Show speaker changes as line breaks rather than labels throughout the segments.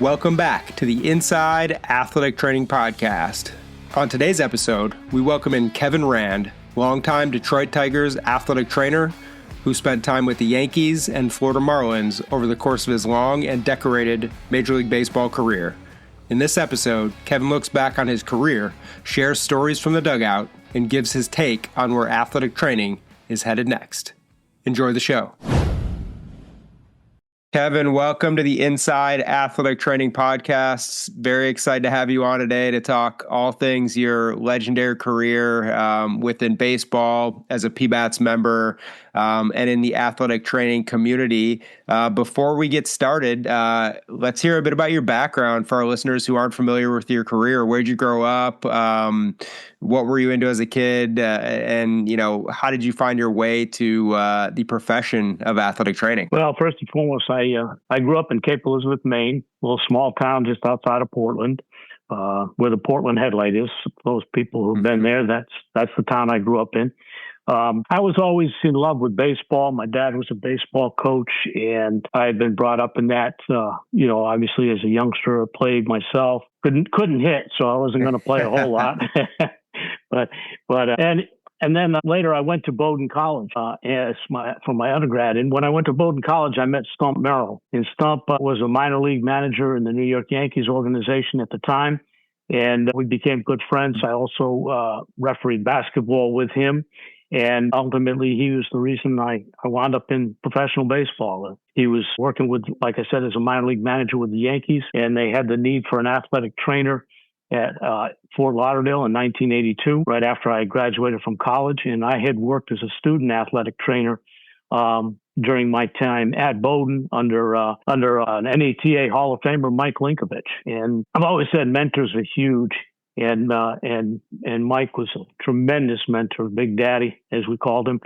Welcome back to the Inside Athletic Training Podcast. On today's episode, we welcome in Kevin Rand, longtime Detroit Tigers athletic trainer who spent time with the Yankees and Florida Marlins over the course of his long and decorated Major League Baseball career. In this episode, Kevin looks back on his career, shares stories from the dugout, and gives his take on where athletic training is headed next. Enjoy the show. Kevin, welcome to the Inside Athletic Training Podcast. Very excited to have you on today to talk all things your legendary career within baseball as a PBATS member and in the athletic training community. Before we get started, let's hear a bit about your background for our listeners who aren't familiar with your career. Where'd you grow up? What were you into as a kid? And, how did you find your way to the profession of athletic training?
Well, first and foremost, I grew up in Cape Elizabeth, Maine, a little small town just outside of Portland, where the Portland Headlight is. Those people who've been there, that's the town I grew up in. I was always in love with baseball. My dad was a baseball coach, and I had been brought up in that. Obviously as a youngster, I played myself. Couldn't hit, so I wasn't going to play a whole lot. And then later I went to Bowdoin College for my undergrad. And when I went to Bowdoin College, I met Stump Merrill. And Stump was a minor league manager in the New York Yankees organization at the time. And we became good friends. I also refereed basketball with him. And ultimately, he was the reason I wound up in professional baseball. He was working with, like I said, as a minor league manager with the Yankees, and they had the need for an athletic trainer at Fort Lauderdale in 1982, right after I graduated from college. And I had worked as a student athletic trainer during my time at Bowdoin under an NATA Hall of Famer, Mike Linkovich. And I've always said mentors are huge. And Mike was a tremendous mentor. Big Daddy, as we called him,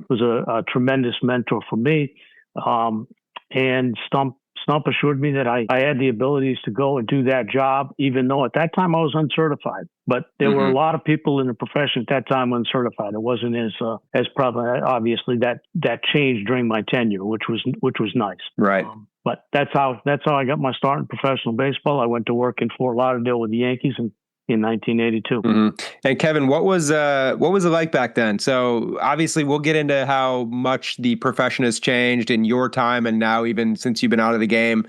was a tremendous mentor for me. And Stump assured me that I had the abilities to go and do that job, even though at that time I was uncertified. But there were a lot of people in the profession at that time uncertified. It wasn't as probably obviously that changed during my tenure, which was nice.
Right.
But that's how I got my start in professional baseball. I went to work in Fort Lauderdale with the Yankees in 1982.
And Kevin, what was it like back then? So obviously we'll get into how much the profession has changed in your time and now even since you've been out of the game.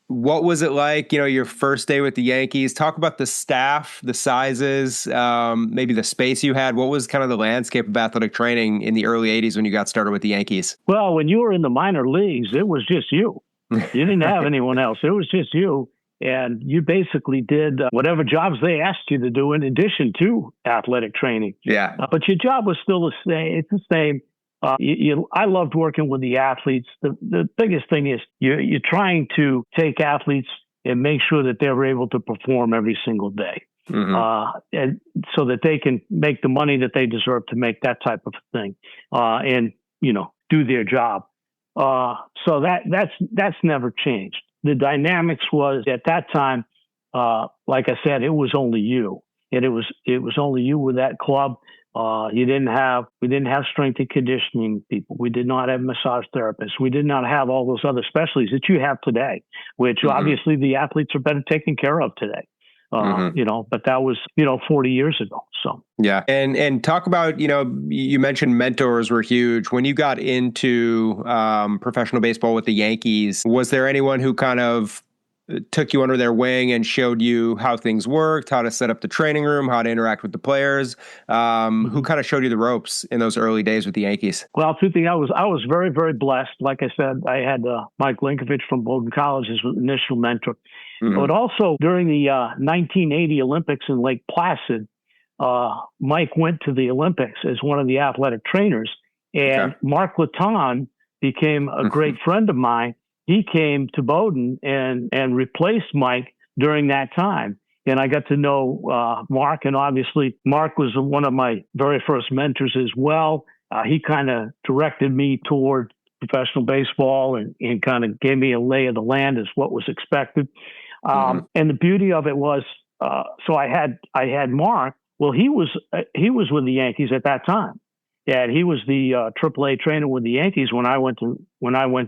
What was it like, your first day with the Yankees? Talk about the staff, the sizes, maybe the space you had. What was kind of the landscape of athletic training in the early 80s when you got started with the Yankees?
Well, when you were in the minor leagues, it was just you. You didn't have anyone else. It was just you. And you basically did whatever jobs they asked you to do in addition to athletic training.
Yeah.
But your job was still the same. It's the same. I loved working with the athletes. The biggest thing is you're trying to take athletes and make sure that they're able to perform every single day. And so that they can make the money that they deserve to make that type of thing and, do their job. So that's never changed. The dynamics was at that time, like I said, it was only you, and it was only you with that club. We didn't have strength and conditioning people. We did not have massage therapists. We did not have all those other specialties that you have today, which obviously the athletes are better taken care of today. But that was, 40 years ago. So,
yeah. And talk about, you mentioned mentors were huge. When you got into professional baseball with the Yankees, was there anyone who kind of took you under their wing and showed you how things worked, how to set up the training room, how to interact with the players, who kind of showed you the ropes in those early days with the Yankees?
Well, two things. I was very, very blessed. Like I said, I had Mike Linkovich from Bowdoin College as an initial mentor. But also during the 1980 Olympics in Lake Placid, Mike went to the Olympics as one of the athletic trainers. And Mark Laton became a great friend of mine. He came to Bowdoin and replaced Mike during that time. And I got to know Mark, and obviously Mark was one of my very first mentors as well. He kind of directed me toward professional baseball and kind of gave me a lay of the land as what was expected. And the beauty of it was, so I had Mark. Well, he was with the Yankees at that time, And he was the AAA trainer with the Yankees when I went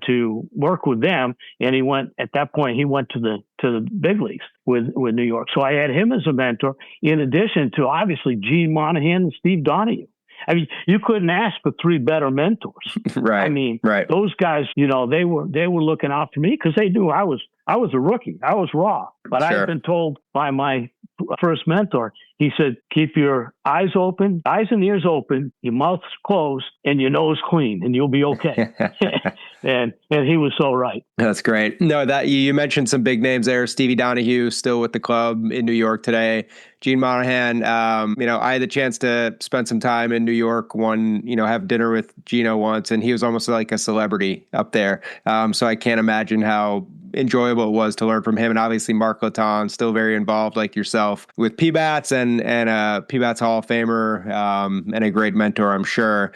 to work with them. And at that point he went to the big leagues with New York. So I had him as a mentor, in addition to obviously Gene Monahan and Steve Donahue. I mean, you couldn't ask for three better mentors.
Right.
I mean,
right.
Those guys, they were looking out for me because they knew I was a rookie. I was raw, but I had been told by my first mentor, he said, keep your eyes and ears open, your mouth closed, and your nose clean, and you'll be okay. and he was so right.
That's great. No, that you mentioned some big names there. Stevie Donahue, still with the club in New York today. Gene Monahan, I had the chance to spend some time in New York, have dinner with Gino once, and he was almost like a celebrity up there. So I can't imagine how enjoyable it was to learn from him. And obviously Mark Laton, still very involved like yourself with PBATS and a PBATS Hall of Famer, and a great mentor, I'm sure.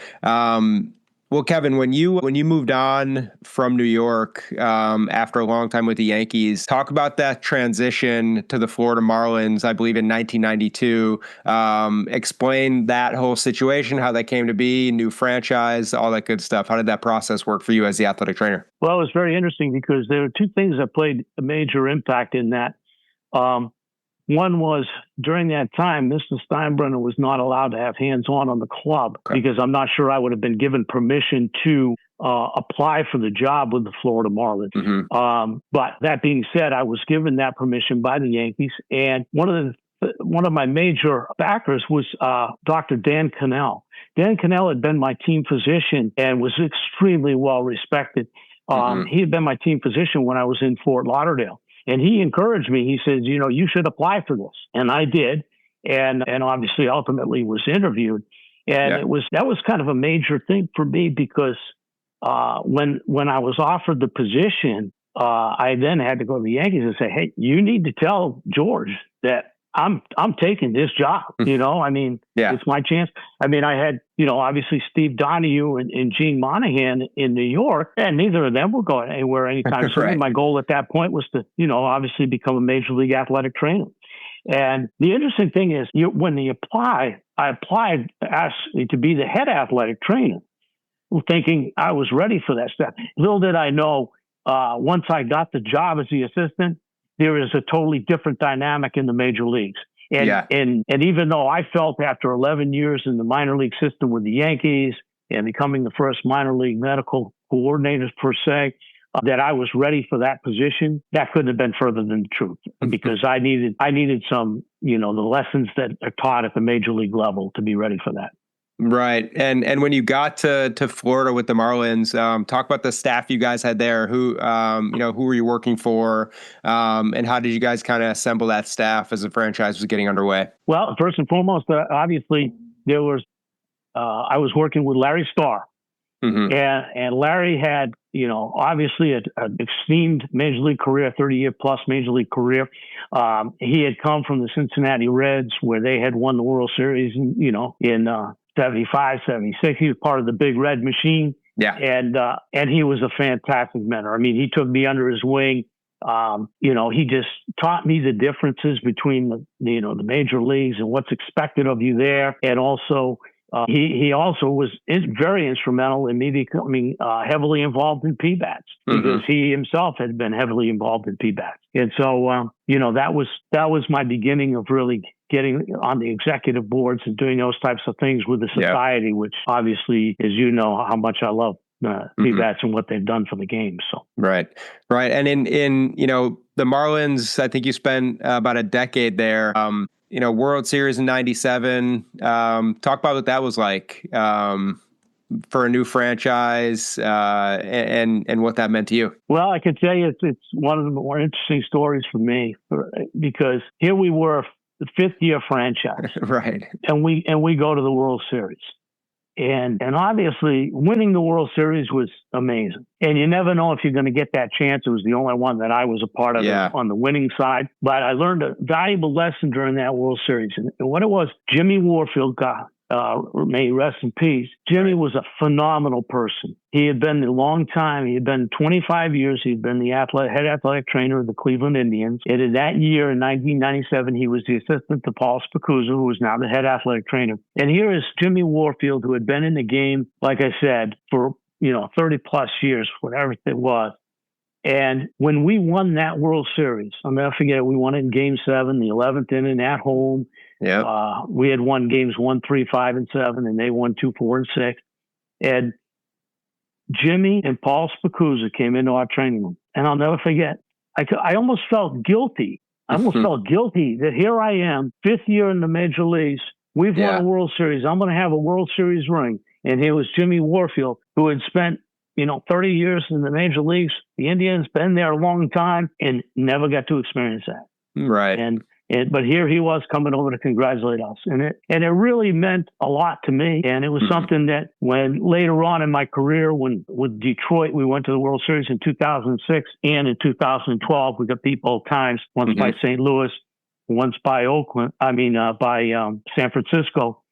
Well, Kevin, when you moved on from New York after a long time with the Yankees, talk about that transition to the Florida Marlins, I believe in 1992. Explain that whole situation, how that came to be, new franchise, all that good stuff. How did that process work for you as the athletic trainer?
Well, it was very interesting because there were two things that played a major impact in that. One was during that time, Mr. Steinbrenner was not allowed to have hands-on the club because I'm not sure I would have been given permission to apply for the job with the Florida Marlins.
Mm-hmm.
But that being said, I was given that permission by the Yankees. And one of my major backers was Dr. Dan Cannell. Dan Cannell had been my team physician and was extremely well respected. He had been my team physician when I was in Fort Lauderdale. And he encouraged me. He says, you should apply for this. And I did. And obviously ultimately was interviewed. And that was kind of a major thing for me because when I was offered the position, I then had to go to the Yankees and say, hey, you need to tell George that I'm taking this job. It's my chance. I mean, I had, obviously Steve Donahue and Gene Monahan in New York, and neither of them were going anywhere anytime soon.
Right. My
goal at that point was to, obviously become a major league athletic trainer. And the interesting thing is when I applied actually to be the head athletic trainer, thinking I was ready for that step. Little did I know, once I got the job as the assistant, there is a totally different dynamic in the major leagues. And even though I felt after 11 years in the minor league system with the Yankees and becoming the first minor league medical coordinator per se, that I was ready for that position, that couldn't have been further than the truth because I needed some, the lessons that are taught at the major league level to be ready for that.
Right. And when you got to Florida with the Marlins, talk about the staff you guys had there. Who were you working for? And how did you guys kind of assemble that staff as the franchise was getting underway? Well,
first and foremost, obviously there was, I was working with Larry Starr. Mm-hmm. And Larry had, obviously an esteemed major league career, 30-year plus major league career. He had come from the Cincinnati Reds where they had won the World Series, in 75, 76. He was part of the Big Red Machine.
Yeah.
And he was a fantastic mentor. I mean, he took me under his wing. He just taught me the differences between the major leagues and what's expected of you there. And also, he also was very instrumental in me becoming heavily involved in PBATS because he himself had been heavily involved in PBATS. And so, that was my beginning of really getting on the executive boards and doing those types of things with the society, which obviously, as you know, how much I love PBATS and what they've done for the game. So
right. And in the Marlins, I think you spent about a decade there. World Series in '97. Talk about what that was like for a new franchise and what that meant to you.
Well, I can tell you it's one of the more interesting stories for me because here we were, the fifth-year franchise,
right?
And we go to the World Series, and obviously winning the World Series was amazing. And you never know if you're going to get that chance. It was the only one that I was a part of on the winning side. But I learned a valuable lesson during that World Series, and what it was, Jimmy Warfield may he rest in peace. Jimmy was a phenomenal person. He had been a long time. He had been 25 years. He'd been the head athletic trainer of the Cleveland Indians. And in that year, in 1997, he was the assistant to Paul Spicuzza, who is now the head athletic trainer. And here is Jimmy Warfield, who had been in the game, like I said, for 30 plus years, whatever it was. And when we won that World Series, I'll never forget it. We won it in Game 7, the 11th inning at home.
Yeah.
We had won games 1, 3, 5, and 7, and they won 2, 4, and 6. And Jimmy and Paul Spicuzza came into our training room, and I'll never forget. I almost felt guilty. I almost felt guilty that here I am, 5th year in the major leagues. We've won a World Series. I'm going to have a World Series ring. And here was Jimmy Warfield, who had spent 30 years in the major leagues. The Indians been there a long time and never got to experience that.
Right.
But here he was coming over to congratulate us. And it really meant a lot to me. And it was something that when later on in my career, when with Detroit, we went to the World Series in 2006 and in 2012, we got beat both times, once by St. Louis, once by San Francisco.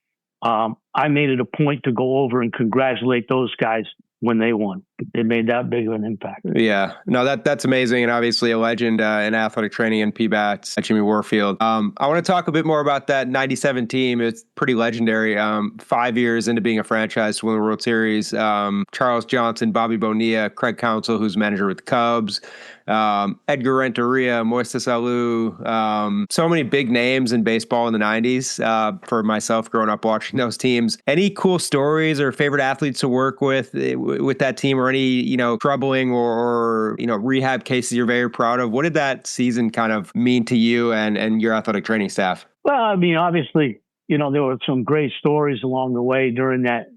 I made it a point to go over and congratulate those guys when they won. It made that big of an impact.
Yeah, no, that's amazing. And obviously a legend in athletic training and PBATs, Jimmy Warfield. I want to talk a bit more about that 97 team. It's pretty legendary. 5 years into being a franchise to win the World Series. Charles Johnson, Bobby Bonilla, Craig Counsell, who's manager with the Cubs, Edgar Renteria, Moises Alou, so many big names in baseball in the 90s for myself growing up watching those teams. Any cool stories or favorite athletes to work with that team, or any, troubling or rehab cases you're very proud of? What did that season kind of mean to you and your athletic training staff?
Well, I mean, obviously, there were some great stories along the way during that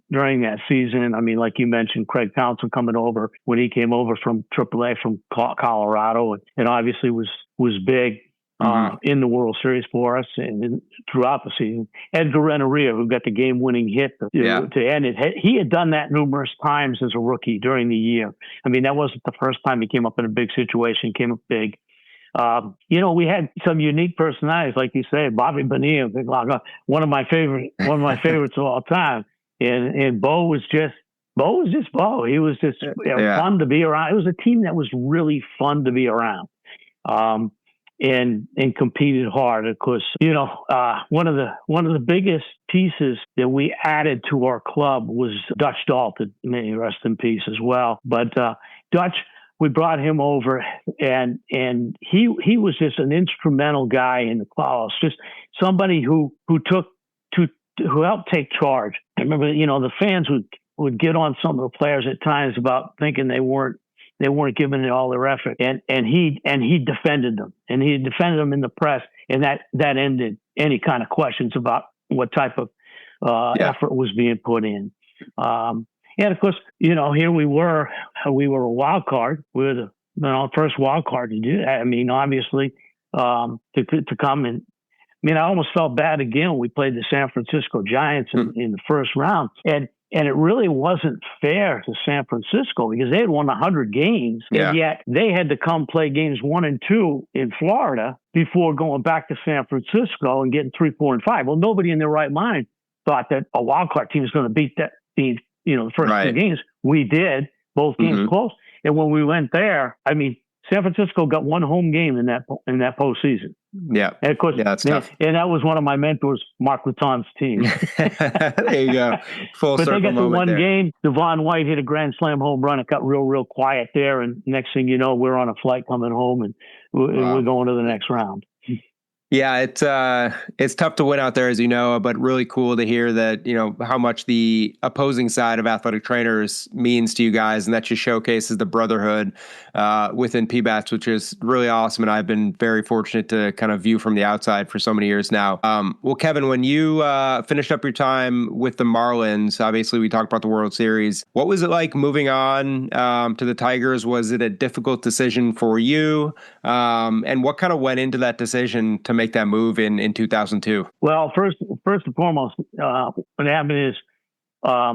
season. I mean, like you mentioned, Craig Counsell coming over when he came over from AAA from Colorado, and obviously was big in the World Series for us and throughout the season. Edgar Renteria, who got the game-winning hit to end it, he had done that numerous times as a rookie during the year. I mean, that wasn't the first time he came up in a big situation, came up big. We had some unique personalities, like you say, Bobby Bonilla, one of my favorites of all time. And Bo was just Bo. He was just fun to be around. It was a team that was really fun to be around. And competed hard. Of course, one of the biggest pieces that we added to our club was Dutch Dalton, may he rest in peace as well. But Dutch, we brought him over, and he was just an instrumental guy in the club. Just somebody who helped take charge. I remember, the fans would get on some of the players at times about thinking they weren't giving it all their effort, and he defended them, and he defended them in the press, and that ended any kind of questions about what type of effort was being put in. And of course, here we were a wild card. We were the first wild card to do that. I mean, obviously, to come in. I mean, I almost felt bad again when we played the San Francisco Giants in the first round, and it really wasn't fair to San Francisco because they had won 100 games, and yet they had to come play games 1 and 2 in Florida before going back to San Francisco and getting 3, 4, and 5. Well, nobody in their right mind thought that a wild card team was going to beat that team. The first 2 games. We did, both games close. And when we went there, I mean, San Francisco got 1 home game in that postseason.
Yeah.
And of course,
that's tough.
And that was one of my mentors, Mark Laton's team.
There you go. Full
but
circle
they got the one
there.
Game. Devon White hit a grand slam home run. It got real quiet there. And next thing you know, we're on a flight coming home, and we're going to the next round.
Yeah, it's tough to win out there, as you know, but really cool to hear that, how much the opposing side of athletic trainers means to you guys. And that just showcases the brotherhood within PBATs, which is really awesome. And I've been very fortunate to kind of view from the outside for so many years now. Well, Kevin, when you finished up your time with the Marlins, obviously we talked about the World Series. What was it like moving on to the Tigers? Was it a difficult decision for you? And what kind of went into that decision to make that move in 2002?
Well, first and foremost, what happened is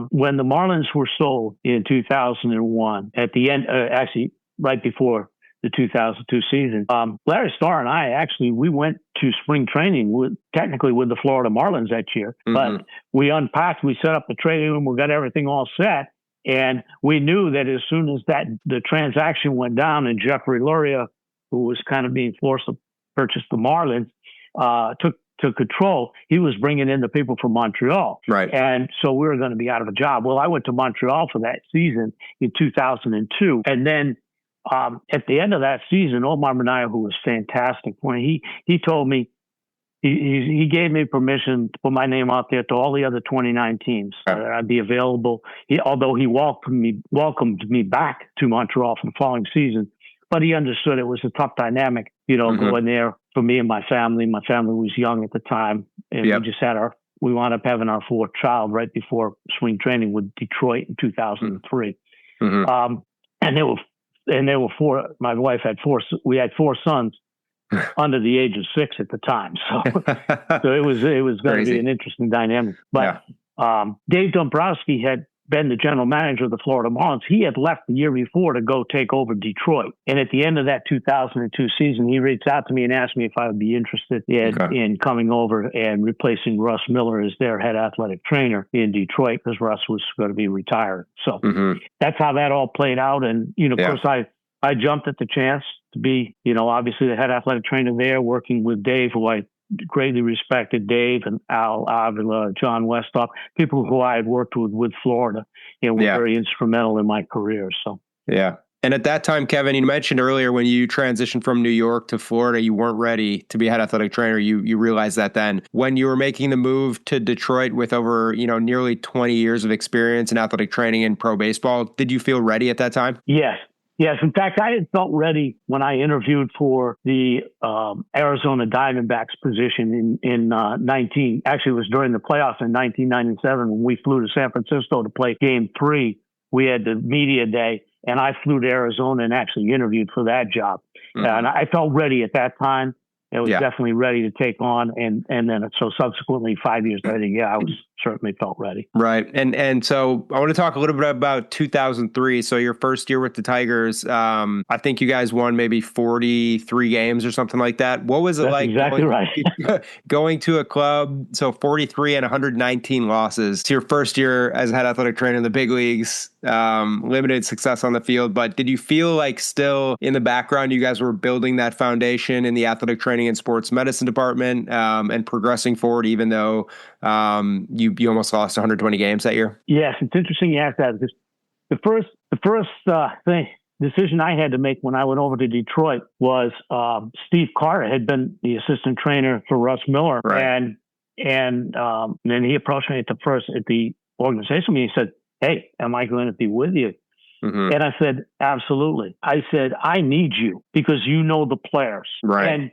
when the Marlins were sold in 2001, at the end, actually right before the 2002 season. Larry Starr and I we went to spring training technically with the Florida Marlins that year, but we unpacked, we set up the training room, we got everything all set. And we knew that as soon as the transaction went down and Jeffrey Luria, who was kind of being forced to purchase the Marlins, took control, he was bringing in the people from Montreal.
Right.
And so we were going to be out of a job. Well, I went to Montreal for that season in 2002. And then at the end of that season, Omar Minaya, who was fantastic, when he told me, he gave me permission to put my name out there to all the other 29 teams. I'd be available. Although he welcomed me back to Montreal for the following season, but he understood it was a tough dynamic, going there for me and my family. My family was young at the time, and we wound up having our fourth child right before spring training with Detroit in 2003. And there were four. My wife had four. We had four sons under the age of 6 at the time. So it was going to be an interesting dynamic. But Dave Dombrowski had been the general manager of the Florida Marlins. He had left the year before to go take over Detroit. And at the end of that 2002 season, he reached out to me and asked me if I would be interested in coming over and replacing Russ Miller as their head athletic trainer in Detroit, because Russ was going to be retired. So that's how that all played out. And, of course, I jumped at the chance to be, obviously the head athletic trainer there, working with Dave, who I greatly respected, Dave and Al Avila, John Westhoff, people who I had worked with Florida, were very instrumental in my career. So,
yeah. And at that time, Kevin, you mentioned earlier when you transitioned from New York to Florida, you weren't ready to be a head athletic trainer. You realized that then. When you were making the move to Detroit with over, nearly 20 years of experience in athletic training in pro baseball, did you feel ready at that time?
Yes. Yes. In fact, I had felt ready when I interviewed for the Arizona Diamondbacks position in actually it was during the playoffs in 1997 when we flew to San Francisco to play Game 3. We had the media day, and I flew to Arizona and actually interviewed for that job. And I felt ready at that time. I was definitely ready to take on. And then so subsequently 5 years later, I was certainly felt ready.
Right. And so I want to talk a little bit about 2003. So your first year with the Tigers, I think you guys won maybe 43 games or something like that. What was it like going to a club? So 43 and 119 losses. It's your first year as a head athletic trainer in the big leagues, limited success on the field. But did you feel like still in the background, you guys were building that foundation in the athletic training and sports medicine department and progressing forward, even though you almost lost 120 games that year?
Yes, it's interesting you asked that, because the first decision I had to make when I went over to Detroit was Steve Carter had been the assistant trainer for Russ Miller, and then he approached me at the organization meeting. He said, "Hey, am I going to be with you?" And I said, "Absolutely." I said, "I need you because you know the players."
Right.
And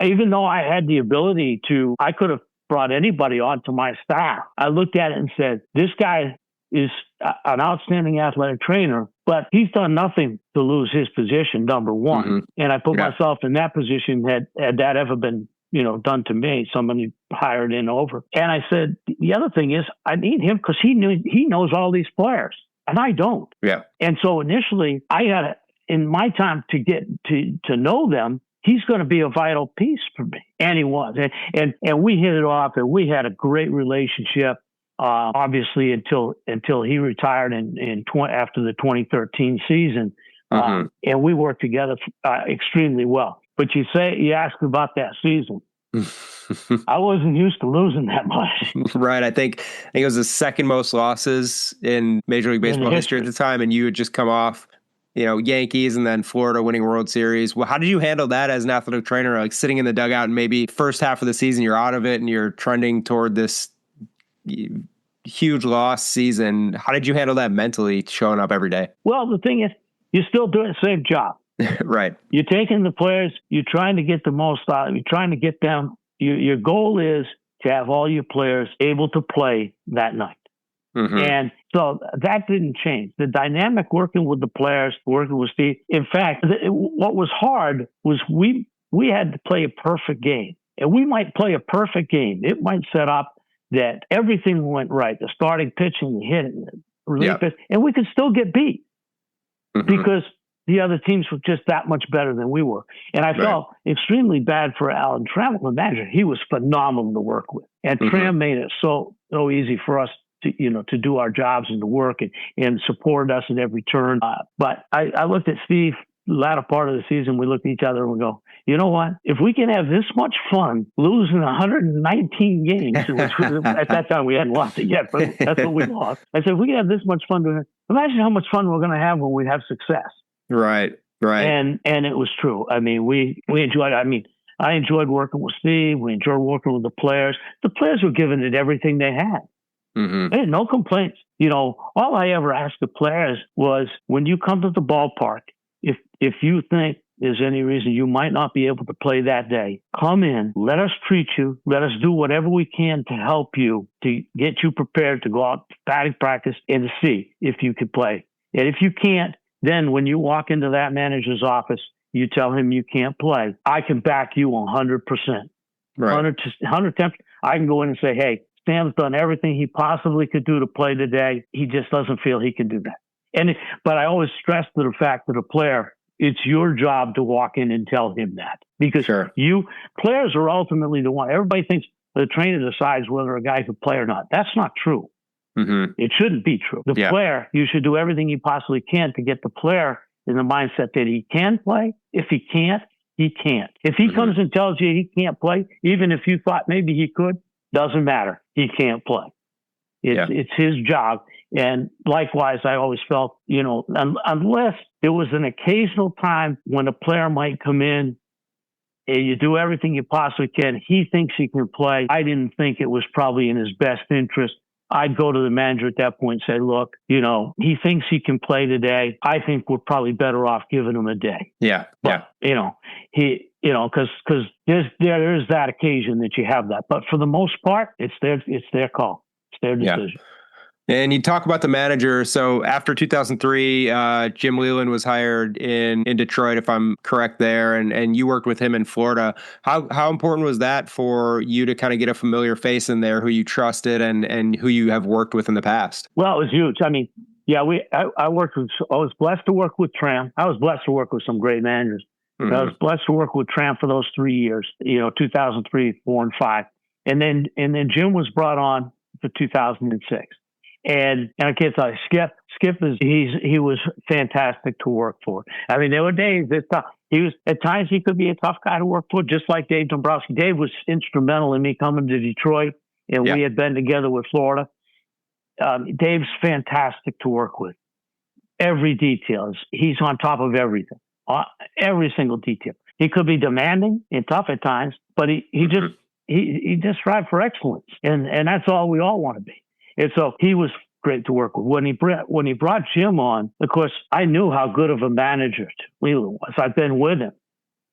even though I had the ability I could have brought anybody onto my staff. I looked at it and said, this guy is an outstanding athletic trainer, but he's done nothing to lose his position, number one. And I put myself in that position. Had that ever been, done to me, somebody hired in over. And I said, the other thing is I need him because he knows all these players and I don't.
Yeah.
And so initially I had, in my time to get to know them, he's going to be a vital piece for me. And he was. And we hit it off, and we had a great relationship, obviously, until he retired after the 2013 season. And we worked together extremely well. But you asked about that season. I wasn't used to losing that much.
Right. I think it was the second most losses in Major League Baseball history at the time, and you had just come off Yankees and then Florida winning World Series. Well, how did you handle that as an athletic trainer, like sitting in the dugout and maybe first half of the season you're out of it and you're trending toward this huge loss season? How did you handle that mentally, showing up every day?
Well, the thing is, you're still doing the same job.
Right.
You're taking the players, you're trying to get the most out of them, you're trying to get them. Your goal is to have all your players able to play that night. And so that didn't change. The dynamic working with the players, working with Steve. In fact, what was hard was we had to play a perfect game. And we might play a perfect game. It might set up that everything went right. The starting pitching, the hitting, the relief pitch, and we could still get beat. Because the other teams were just that much better than we were. And I felt extremely bad for Alan Trammell, the manager. He was phenomenal to work with. And Tram made it so easy for us to do our jobs and to work and supported us at every turn. But I looked at Steve, latter part of the season, we looked at each other and we go, you know what? If we can have this much fun losing 119 games, which at that time we hadn't lost it yet, but that's what we lost. I said, if we can have this much fun doing it, imagine how much fun we're going to have when we have success.
Right.
And it was true. I mean, we enjoyed it. I mean, I enjoyed working with Steve. We enjoyed working with the players. The players were giving it everything they had. They had no complaints. All I ever asked the players was, when you come to the ballpark, if you think there's any reason you might not be able to play that day, come in, let us treat you, let us do whatever we can to help you, to get you prepared to go out to batting practice and to see if you could play. And if you can't, then when you walk into that manager's office, you tell him you can't play. I can back you 100%. Right. 110%. I can go in and say, hey, Sam's done everything he possibly could do to play today. He just doesn't feel he can do that. But I always stress to the fact that the player, it's your job to walk in and tell him that, because players are ultimately the one. Everybody thinks the trainer decides whether a guy can play or not. That's not true. It shouldn't be true. The player, you should do everything you possibly can to get the player in the mindset that he can play. If he can't, he can't. If he comes and tells you he can't play, even if you thought maybe he could, doesn't matter. He can't play. It's his job. And likewise, I always felt, unless there was an occasional time when a player might come in and you do everything you possibly can, he thinks he can play. I didn't think it was probably in his best interest. I'd go to the manager at that point and say, look, he thinks he can play today. I think we're probably better off giving him a day. But, because there is that occasion that you have that. But for the most part, it's their call. It's their decision.
And you talk about the manager. So after 2003, Jim Leyland was hired in Detroit, if I'm correct there, and you worked with him in Florida. How important was that for you to kind of get a familiar face in there who you trusted and who you have worked with in the past?
Well, it was huge. I mean, I was blessed to work with Tram. I was blessed to work with some great managers. I was blessed to work with Tram for those 3 years, 2003, 4, and 5. And then Jim was brought on for 2006. And I can't tell you, Skip he was fantastic to work for. I mean, there were days that at times he could be a tough guy to work for, just like Dave Dombrowski. Dave was instrumental in me coming to Detroit, and we had been together with Florida. Dave's fantastic to work with. Every detail, he's on top of everything, every single detail. He could be demanding and tough at times, but he just strived for excellence, and that's all we all want to be. And so he was great to work with. When he brought Jim on, of course, I knew how good of a manager Leyland was. I've been with him.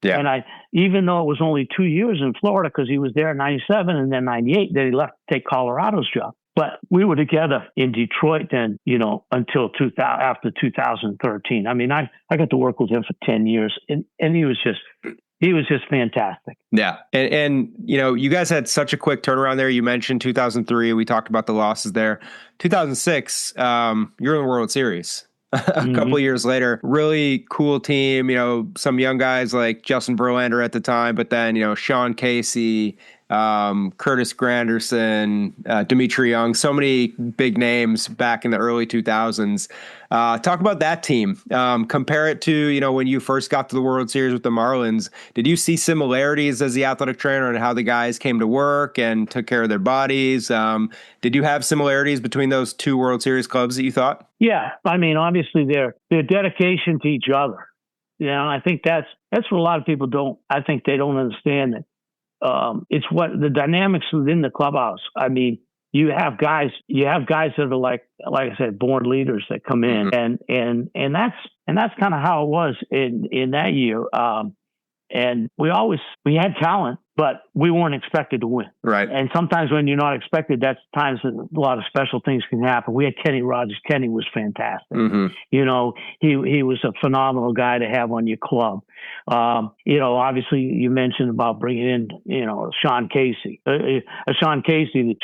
Yeah. And even though it was only 2 years in Florida, because he was there in 97 and then 98, then he left to take Colorado's job. But we were together in Detroit then, until after 2013. I mean, I got to work with him for 10 years, and he was just fantastic.
Yeah. And you guys had such a quick turnaround there. You mentioned 2003. We talked about the losses there. 2006, you're in the World Series. A couple of years later, really cool team, some young guys like Justin Verlander at the time, but then, Sean Casey, Curtis Granderson, Dimitri Young, so many big names back in the early 2000s. Talk about that team. Compare it to, when you first got to the World Series with the Marlins. Did you see similarities as the athletic trainer and how the guys came to work and took care of their bodies? Did you have similarities between those two World Series clubs that you thought?
Yeah. I mean, obviously their dedication to each other. I think that's what a lot of people don't understand that. It's what the dynamics within the clubhouse. I mean, you have guys that are like I said, born leaders that come in, and that's kind of how it was in that year. And we had talent, but we weren't expected to win.
Right.
And sometimes when you're not expected, that's times that a lot of special things can happen. We had Kenny Rogers. Kenny was fantastic. He was a phenomenal guy to have on your club. Obviously you mentioned about bringing in, Sean Casey. Sean Casey's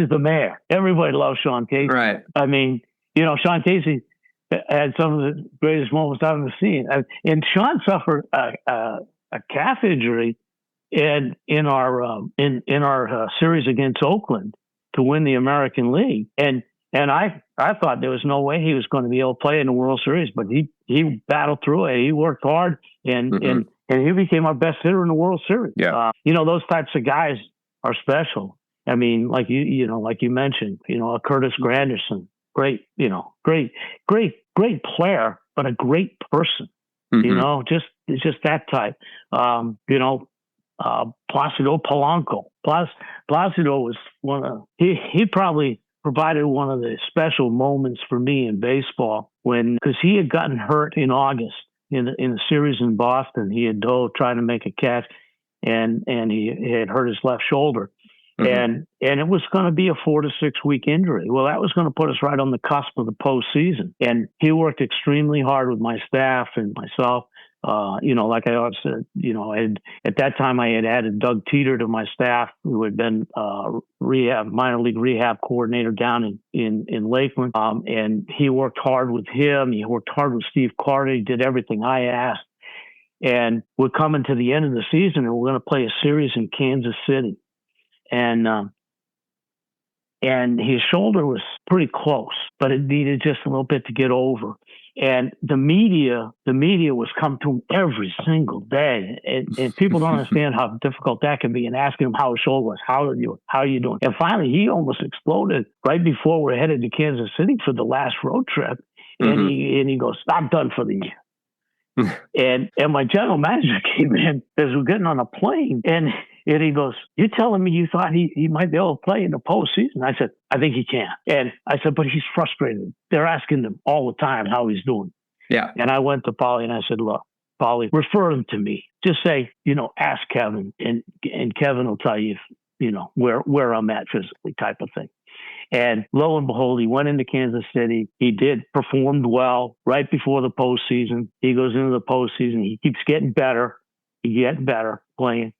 the mayor. Everybody loves Sean Casey.
Right.
I mean, Sean Casey, had some of the greatest moments I've ever seen. And Sean suffered a calf injury in our series against Oakland to win the American League, and I thought there was no way he was going to be able to play in the World Series, but he battled through it. He worked hard, and he became our best hitter in the World Series.
Yeah,
those types of guys are special. I mean, like you mentioned, a Curtis Granderson, great player, but a great person. Just that type. Placido Polanco. Placido was he probably provided one of the special moments for me in baseball because he had gotten hurt in August in the series in Boston. He had dove trying to make a catch, and he had hurt his left shoulder. And it was going to be a 4 to 6 week injury. Well, that was going to put us right on the cusp of the postseason. And he worked extremely hard with my staff and myself. Like I always said, and at that time I had added Doug Teeter to my staff, who had been minor league rehab coordinator down in Lakeland. And he worked hard with him. He worked hard with Steve Carter. He did everything I asked. And we're coming to the end of the season, and we're going to play a series in Kansas City. And his shoulder was pretty close, but it needed just a little bit to get over. And the media was coming to him every single day. And people don't understand how difficult that can be, and asking him how his shoulder was. How are you doing? And finally, he almost exploded right before we're headed to Kansas City for the last road trip. And he goes, "I'm done for the year." and my general manager came in as we're getting on a plane, and he goes, "You're telling me you thought he might be able to play in the postseason?" I said, "I think he can." And I said, "But he's frustrated. They're asking him all the time how he's doing."
Yeah.
And I went to Paulie and I said, "Look, Paulie, refer him to me. Just say, ask Kevin, and Kevin will tell you, where I'm at physically," type of thing. And lo and behold, he went into Kansas City. He performed well right before the postseason. He goes into the postseason. He keeps getting better. Playing.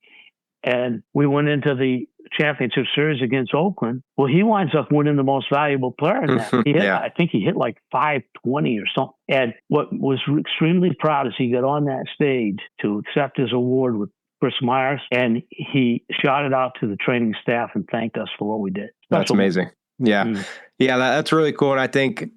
And we went into the championship series against Oakland. Well, he winds up winning the most valuable player in that. I think he hit like 520 or something. And what was extremely proud is he got on that stage to accept his award with Chris Myers, and he shouted out to the training staff and thanked us for what we did.
That's amazing. Yeah. Yeah, that's really cool. And I think,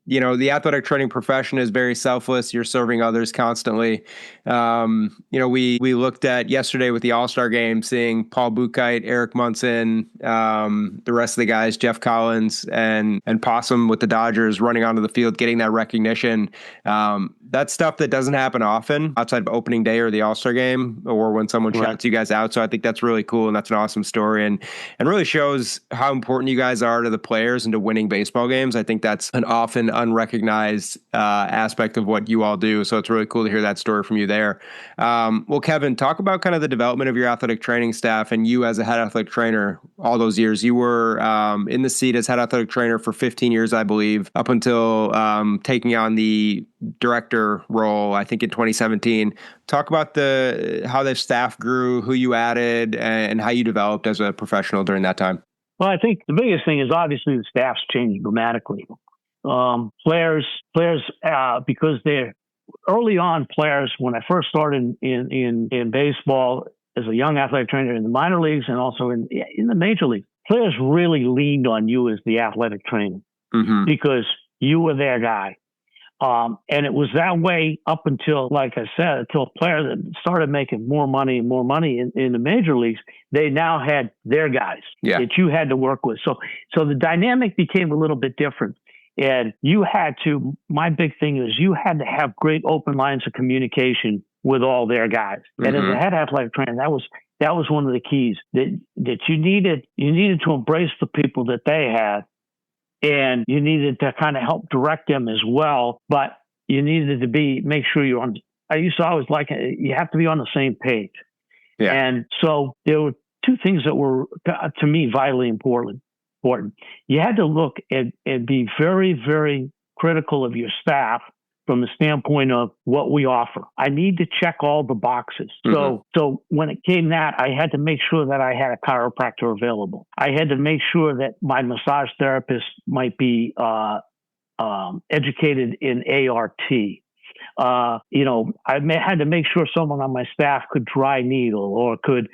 the athletic training profession is very selfless. You're serving others constantly. We looked at yesterday with the All-Star game, seeing Paul Buchheit, Eric Munson, the rest of the guys, Jeff Collins and Possum with the Dodgers running onto the field, getting that recognition. That's stuff that doesn't happen often outside of opening day or the All-Star game, or when someone shouts you guys out. So I think that's really cool. And that's an awesome story, and really shows how important you guys are to the players and to winning baseball games. I think that's an often unrecognized aspect of what you all do. So it's really cool to hear that story from you there. Well, Kevin, talk about kind of the development of your athletic training staff and you as a head athletic trainer all those years. You were in the seat as head athletic trainer for 15 years, I believe, up until taking on the director role, I think in 2017. Talk about how the staff grew, who you added, and how you developed as a professional during that time.
Well, I think the biggest thing is obviously the staff's changed dramatically. Players, because they're early on players, when I first started in baseball as a young athletic trainer in the minor leagues and also in the major leagues, players really leaned on you as the athletic trainer because you were their guy. And it was that way up until, like I said, until players started making more money and more money in the major leagues. They now had their guys that you had to work with. So the dynamic became a little bit different. And my big thing is you had to have great open lines of communication with all their guys. And as a head athletic trainer, that was one of the keys that you needed to embrace the people that they had. And you needed to kind of help direct them as well, but you needed to make sure you're on. I used to always you have to be on the same page. Yeah. And so there were two things that were, to me, vitally important. You had to look and be very, very critical of your staff from the standpoint of what we offer. I need to check all the boxes. So when it came that, I had to make sure that I had a chiropractor available. I had to make sure that my massage therapist might be educated in ART. I had to make sure someone on my staff could dry needle or could,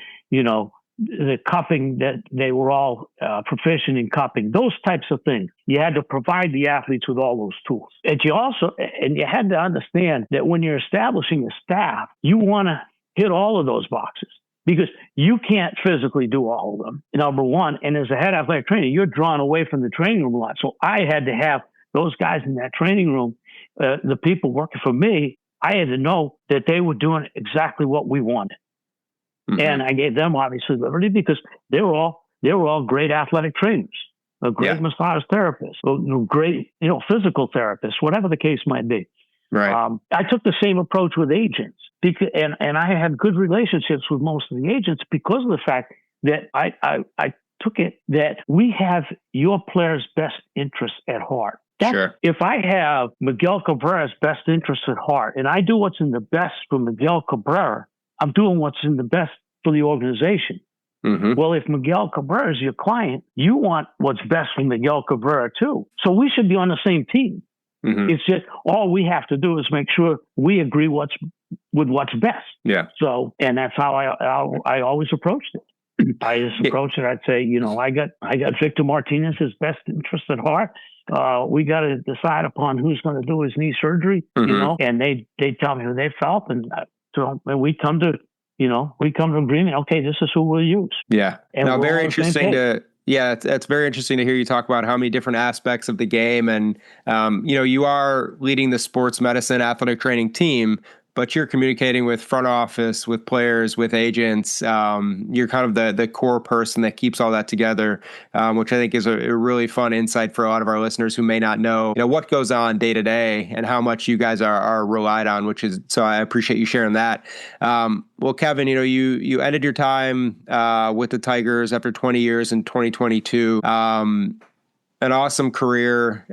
the cupping, that they were all proficient in cupping, those types of things. You had to provide the athletes with all those tools. And you had to understand that when you're establishing a staff, you want to hit all of those boxes because you can't physically do all of them, number one. And as a head athletic trainer, you're drawn away from the training room a lot. So I had to have those guys in that training room, the people working for me, I had to know that they were doing exactly what we wanted. Mm-hmm. And I gave them obviously liberty because they were all great athletic trainers, a great massage therapist, great, physical therapists, whatever the case might be.
Right.
I took the same approach with agents because, and I had good relationships with most of the agents because of the fact that I took it that we have your player's best interests at heart.
Sure.
If I have Miguel Cabrera's best interests at heart and I do what's in the best for Miguel Cabrera, I'm doing what's in the best for the organization. Mm-hmm. Well, if Miguel Cabrera is your client, you want what's best for Miguel Cabrera too. So we should be on the same team. Mm-hmm. It's just all we have to do is make sure we agree with what's best.
Yeah.
So, and that's how I always approached it. I just approached it. I'd say, I got Victor Martinez's best interest at heart. We got to decide upon who's going to do his knee surgery, mm-hmm. And they tell me who they felt, and we come to agreement. Okay, this is who we'll use.
Yeah. And now, very interesting it's very interesting to hear you talk about how many different aspects of the game, and you are leading the sports medicine athletic training team, but you're communicating with front office, with players, with agents. You're kind of the core person that keeps all that together, which I think is a really fun insight for a lot of our listeners who may not know, what goes on day to day and how much you guys are relied on, so I appreciate you sharing that. Well, Kevin, you ended your time with the Tigers after 20 years in 2022. An awesome career.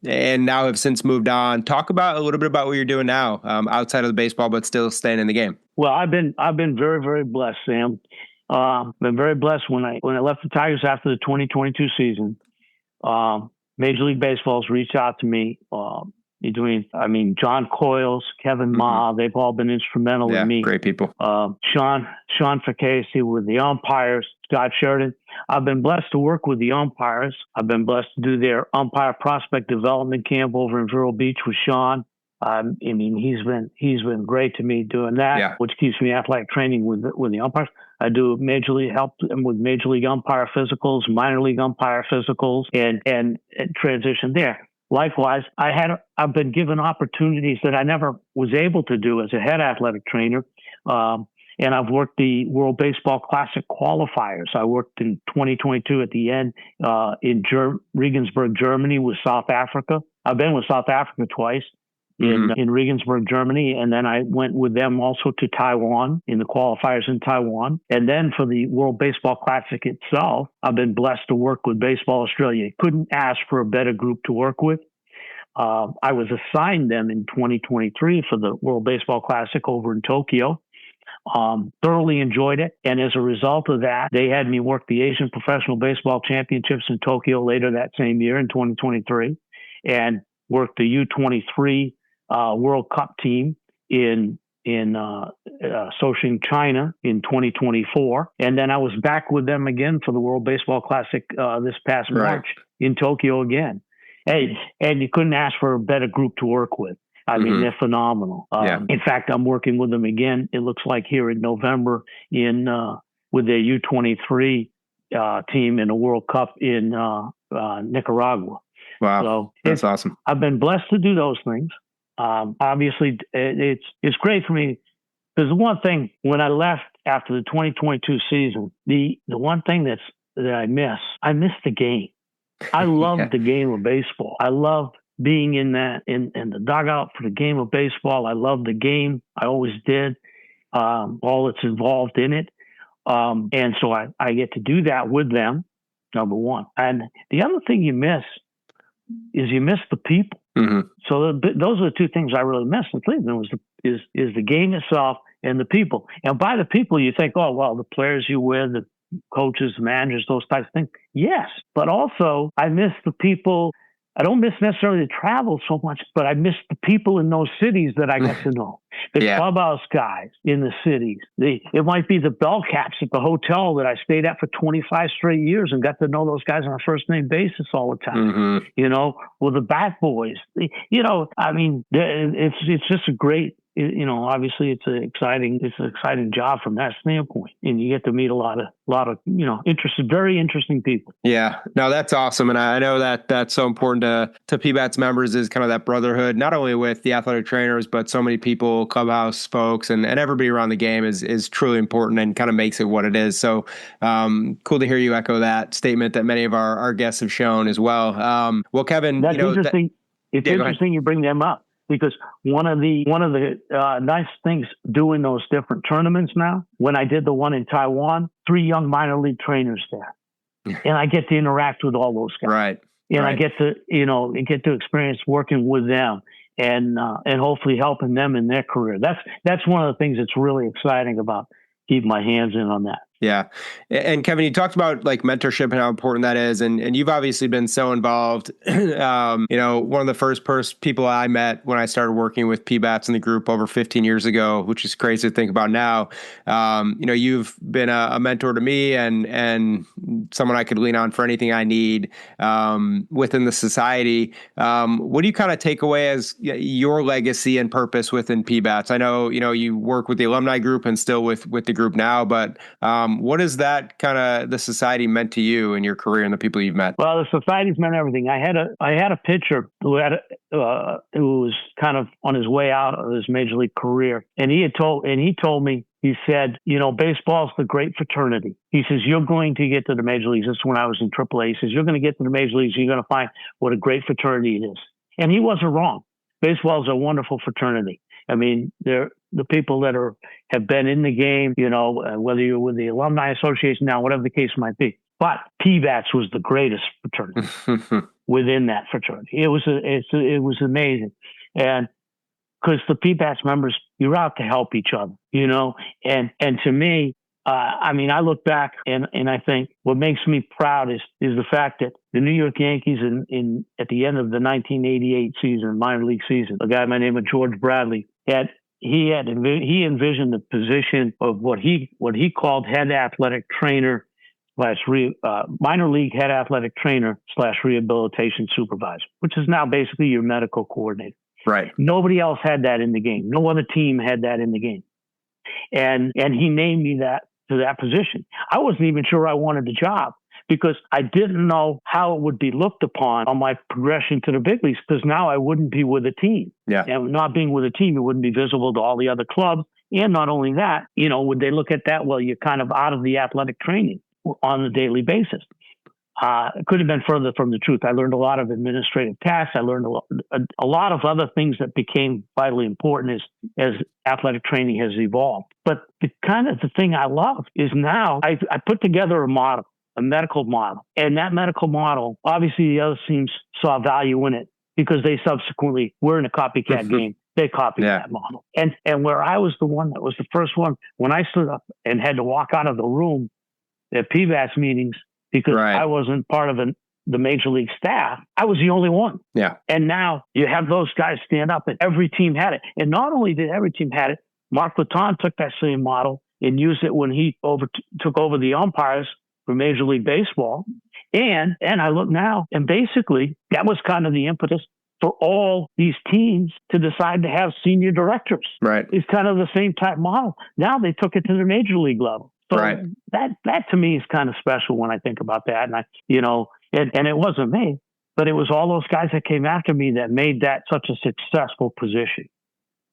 And now have since moved on. Talk about a little bit about what you're doing now, outside of the baseball, but still staying in the game.
Well, I've been very, very blessed, Sam. Been very blessed when I left the Tigers after the 2022 season. Major League Baseball's reached out to me. John Coyles, Kevin Ma, they've all been instrumental in me.
Great people.
Sean Facasey with the umpires, Scott Sheridan. I've been blessed to work with the umpires. I've been blessed to do their umpire prospect development camp over in Vero Beach with Sean. He's been great to me doing that, which keeps me athletic training with the umpires. I do help them with major league umpire physicals, minor league umpire physicals, and transition there. Likewise, I've been given opportunities that I never was able to do as a head athletic trainer. And I've worked the World Baseball Classic qualifiers. I worked in 2022 at the end in Regensburg, Germany with South Africa. I've been with South Africa twice in Regensburg, Germany. And then I went with them also to Taiwan in the qualifiers in Taiwan. And then for the World Baseball Classic itself, I've been blessed to work with Baseball Australia. Couldn't ask for a better group to work with. I was assigned them in 2023 for the World Baseball Classic over in Tokyo. Thoroughly enjoyed it. And as a result of that, they had me work the Asian Professional Baseball Championships in Tokyo later that same year in 2023 and worked the U23 World Cup team in Soching, China in 2024. And then I was back with them again for the World Baseball Classic this past March in Tokyo again. Hey, and you couldn't ask for a better group to work with. They're phenomenal. In fact, I'm working with them again. It looks like here in November with their U23 team in the World Cup in Nicaragua.
Wow, so that's awesome.
I've been blessed to do those things. Obviously, it's great for me because the one thing when I left after the 2022 season, the one thing that I miss the game. I love the game of baseball. I love being in the dugout for the game of baseball. I love the game. I always did. All that's involved in it. And so I get to do that with them, number one. And the other thing you miss is the people. Mm-hmm. So those are the two things I really miss in Cleveland is the game itself and the people. And by the people, you think, oh, well, the players you with, the coaches, managers, those types of things. Yes. But also I miss the people I don't miss necessarily the travel so much, but I miss the people in those cities that I got to know. The clubhouse guys in the cities. It might be the bell caps at the hotel that I stayed at for 25 straight years and got to know those guys on a first name basis all the time. Or the bat boys. I mean, it's just a great. Obviously it's an exciting job from that standpoint, and you get to meet a lot of very interesting people.
Yeah, no, that's awesome. And I know that that's so important to PBATS members, is kind of that brotherhood, not only with the athletic trainers, but so many people, clubhouse folks, and everybody around the game is truly important and kind of makes it what it is. So cool to hear you echo that statement that many of our guests have shown as well. Well, Kevin,
that's interesting. It's interesting you bring them up. Because one of the nice things doing those different tournaments now, when I did the one in Taiwan, 3 young minor league trainers there, and I get to interact with all those guys,
right?
And I get to experience working with them and hopefully helping them in their career. That's one of the things that's really exciting about keeping my hands in on that.
Yeah. And Kevin, you talked about like mentorship and how important that is. And you've obviously been so involved. One of the first people I met when I started working with PBATS in the group over 15 years ago, which is crazy to think about now. You've been a mentor to me and someone I could lean on for anything I need within the society. What do you kind of take away as your legacy and purpose within PBATS? I know, you work with the alumni group and still with the group now, but what is that kind of the society meant to you and your career and the people you've met?
Well, the society's meant everything. I had a pitcher who was kind of on his way out of his major league career, and he told me, he said, baseball's the great fraternity. He says, you're going to get to the major leagues. This is when I was in AAA. He says, you're going to get to the major leagues. You're going to find what a great fraternity it is. And he wasn't wrong. Baseball is a wonderful fraternity. I mean, the people that have been in the game, whether you're with the Alumni Association now, whatever the case might be. But PBATS was the greatest fraternity within that fraternity. It was amazing, and because the PBATS members, you're out to help each other, and to me, I look back and I think what makes me proud is the fact that the New York Yankees at the end of the 1988 season, minor league season, a guy by the name of George Bradley he envisioned the position of what he called head athletic trainer minor league head athletic trainer / rehabilitation supervisor, which is now basically your medical coordinator.
Right.
Nobody else had that in the game. No other team had that in the game. And he named me to that position. I wasn't even sure I wanted the job because I didn't know how it would be looked upon on my progression to the big leagues, because now I wouldn't be with a team.
Yeah.
And not being with a team, it wouldn't be visible to all the other clubs. And not only that, would they look at that? Well, you're kind of out of the athletic training on a daily basis. It could have been further from the truth. I learned a lot of administrative tasks. I learned a lot of other things that became vitally important as athletic training has evolved. But the thing I love is now I put together a medical model. And that medical model, obviously the other teams saw value in it because they subsequently were in a copycat game. They copied that model. And where I was the one that was the first one, when I stood up and had to walk out of the room at PBATS meetings, because I wasn't part of the major league staff, I was the only one.
Yeah.
And now you have those guys stand up, and every team had it. And not only did every team had it, Mark Laton took that same model and used it when he took over the umpires for Major League Baseball. And I look now, and basically that was kind of the impetus for all these teams to decide to have senior directors.
Right.
It's kind of the same type model. Now they took it to the major league level. So that to me is kind of special when I think about that. And and it wasn't me, but it was all those guys that came after me that made that such a successful position.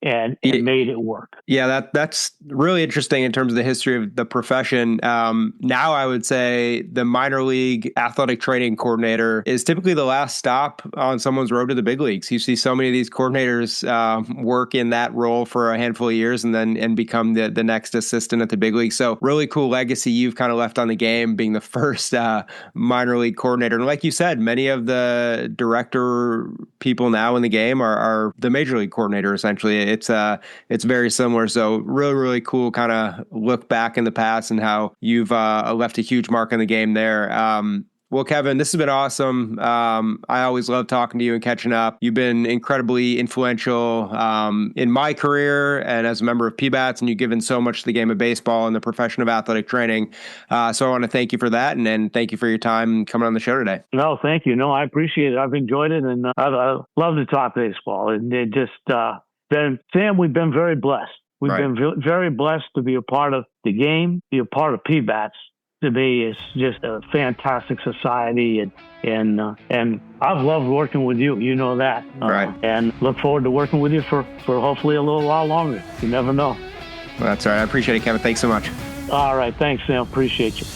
And it made it work.
Yeah, that's really interesting in terms of the history of the profession. Now I would say the minor league athletic training coordinator is typically the last stop on someone's road to the big leagues. You see so many of these coordinators work in that role for a handful of years and become the next assistant at the big league. So really cool legacy you've kind of left on the game, being the first minor league coordinator. And like you said, many of the director people now in the game are the major league coordinator, essentially. It's very similar. So really, really cool kind of look back in the past and how you've left a huge mark on the game there. Well, Kevin, this has been awesome. I always love talking to you and catching up. You've been incredibly influential in my career and as a member of PBATS, and you've given so much to the game of baseball and the profession of athletic training. So I want to thank you for that, and thank you for your time coming on the show today.
No, thank you. No, I appreciate it. I've enjoyed it, and I love to talk baseball. And it just Sam, we've been very blessed. We've been very blessed to be a part of the game, be a part of PBATS. To me, it's just a fantastic society, and I've loved working with you. You know that, and look forward to working with you for hopefully a little while longer. You never know.
Well, that's all right. I appreciate it, Kevin. Thanks so much.
All right, thanks, Sam. Appreciate you.